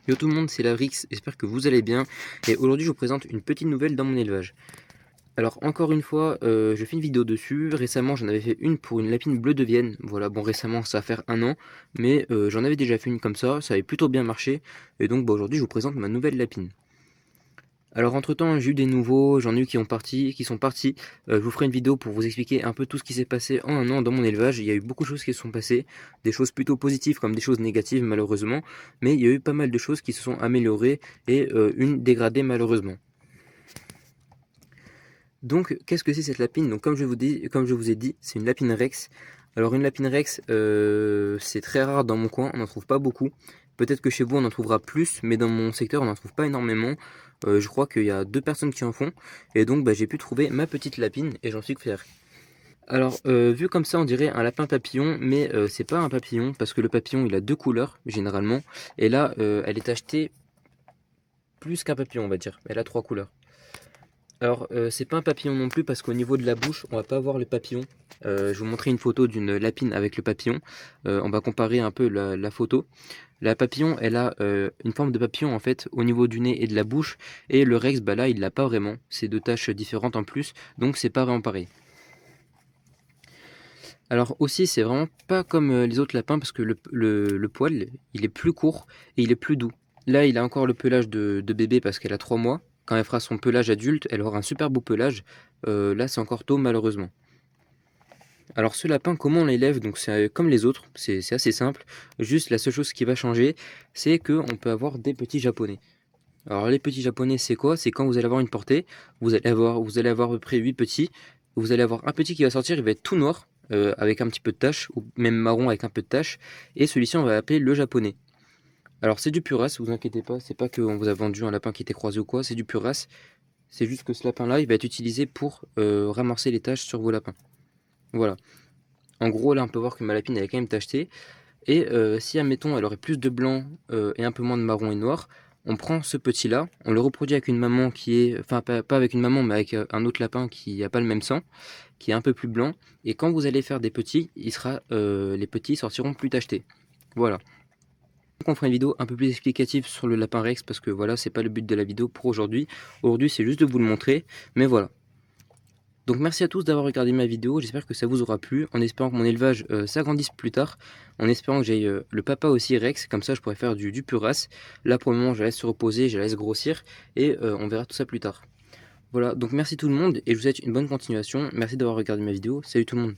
Yo tout le monde, c'est Lavrix, j'espère que vous allez bien. Et aujourd'hui, je vous présente une petite nouvelle dans mon élevage. Alors, encore une fois, je fais une vidéo dessus. Récemment, j'en avais fait une pour une lapine bleue de Vienne. Voilà, bon, récemment, ça va faire un an. Mais j'en avais déjà fait une comme ça avait plutôt bien marché. Et donc, bah, aujourd'hui, je vous présente ma nouvelle lapine. Alors, entre-temps, j'ai eu des nouveaux, j'en ai eu qui sont partis. Je vous ferai une vidéo pour vous expliquer un peu tout ce qui s'est passé en un an dans mon élevage. Il y a eu beaucoup de choses qui se sont passées, des choses plutôt positives comme des choses négatives malheureusement, mais il y a eu pas mal de choses qui se sont améliorées et une dégradée malheureusement. Donc, qu'est-ce que c'est cette lapine? Donc, comme je vous ai dit, c'est une lapine Rex. Alors, une lapine Rex, c'est très rare dans mon coin, on n'en trouve pas beaucoup. Peut-être que chez vous, on en trouvera plus, mais dans mon secteur, on n'en trouve pas énormément. Je crois qu'il y a 2 personnes qui en font. Et donc, bah, j'ai pu trouver ma petite lapine et j'en suis fier. Alors, vu comme ça, on dirait un lapin papillon, mais c'est pas un papillon, parce que le papillon, il a 2 couleurs, généralement. Et là, elle est achetée plus qu'un papillon, on va dire. Elle a 3 couleurs. Alors, c'est pas un papillon non plus parce qu'au niveau de la bouche, on va pas voir le papillon. Je vais vous montrer une photo d'une lapine avec le papillon. On va comparer un peu la photo. La papillon, elle a une forme de papillon en fait au niveau du nez et de la bouche. Et le Rex, bah là, il l'a pas vraiment. C'est 2 taches différentes en plus, donc c'est pas vraiment pareil. Alors aussi, c'est vraiment pas comme les autres lapins parce que le poil, il est plus court et il est plus doux. Là, il a encore le pelage de bébé parce qu'elle a 3 mois. Quand elle fera son pelage adulte, elle aura un super beau pelage. Là, c'est encore tôt, malheureusement. Alors, ce lapin, comment on l'élève? Donc, c'est comme les autres, c'est assez simple. Juste, la seule chose qui va changer, c'est qu'on peut avoir des petits japonais. Alors, les petits japonais, c'est quoi? C'est quand vous allez avoir une portée, vous allez avoir à peu près 8 petits. Vous allez avoir un petit qui va sortir, il va être tout noir, avec un petit peu de tache, ou même marron avec un peu de tache. Et celui-ci, on va l'appeler le japonais. Alors c'est du puras, vous inquiétez pas, c'est pas qu'on vous a vendu un lapin qui était croisé ou quoi, c'est du puras. C'est juste que ce lapin-là, il va être utilisé pour ramasser les taches sur vos lapins. Voilà. En gros, là, on peut voir que ma lapine, elle est quand même tachetée. Et si, admettons, elle aurait plus de blanc et un peu moins de marron et noir, on prend ce petit-là, on le reproduit avec une maman qui est... Enfin, pas avec une maman, mais avec un autre lapin qui n'a pas le même sang, qui est un peu plus blanc. Et quand vous allez faire des petits, les petits sortiront plus tachetés. Voilà. On fera une vidéo un peu plus explicative sur le lapin Rex parce que voilà, c'est pas le but de la vidéo pour aujourd'hui. Aujourd'hui, c'est juste de vous le montrer, mais voilà. Donc merci à tous d'avoir regardé ma vidéo, j'espère que ça vous aura plu, en espérant que mon élevage s'agrandisse plus tard, en espérant que j'aille le papa aussi Rex, comme ça je pourrais faire du puras. Là pour le moment, je la laisse se reposer, je la laisse grossir, et on verra tout ça plus tard. Voilà, donc merci tout le monde, et je vous souhaite une bonne continuation, merci d'avoir regardé ma vidéo, salut tout le monde.